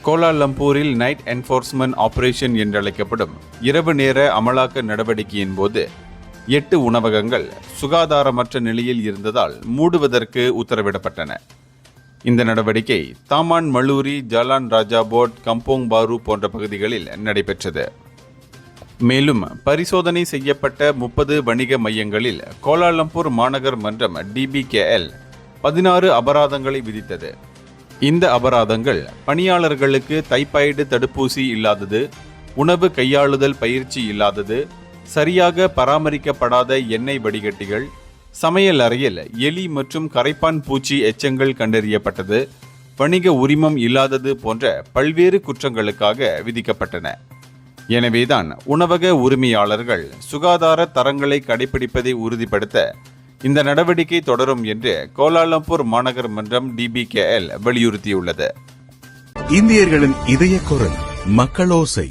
கோலாலம்பூரில் night enforcement operation என்றழைக்கப்படும் இரவு நேர அமலாக்க நடவடிக்கையின் போது 8 உணவகங்கள் சுகாதாரமற்ற நிலையில் இருந்ததால் மூடுவதற்கு உத்தரவிடப்பட்டன. இந்த நடவடிக்கை தாமான் மல்லூரி, ஜாலான் ராஜாபோட், கம்போங் பாரு போன்ற பகுதிகளில் நடைபெற்றது. மேலும் பரிசோதனை செய்யப்பட்ட 30 வணிக மையங்களில் கோலாலம்பூர் மாநகர் மன்றம் DBKL 16 அபராதங்களை விதித்தது. இந்த அபராதங்கள் பணியாளர்களுக்கு தைபாய்டு தடுப்பூசி இல்லாதது, உணவு கையாளுதல் பயிற்சி இல்லாதது, சரியாக பராமரிக்கப்படாத எண்ணெய் வடிகட்டிகள், சமையல் அறையில் எலி மற்றும் கரைப்பான் பூச்சி எச்சங்கள் கண்டறியப்பட்டது, வணிக உரிமம் இல்லாதது போன்ற பல்வேறு குற்றங்களுக்காக விதிக்கப்பட்டன. எனவேதான் உணவக உரிமையாளர்கள் சுகாதார தரங்களை கடைபிடிப்பதை உறுதிப்படுத்த இந்த நடவடிக்கை தொடரும் என்று கோலாலம்பூர் மாநகர் மன்றம் DBKL வலியுறுத்தியுள்ளது. இந்தியர்களின் இதய குரல் மக்களோசை.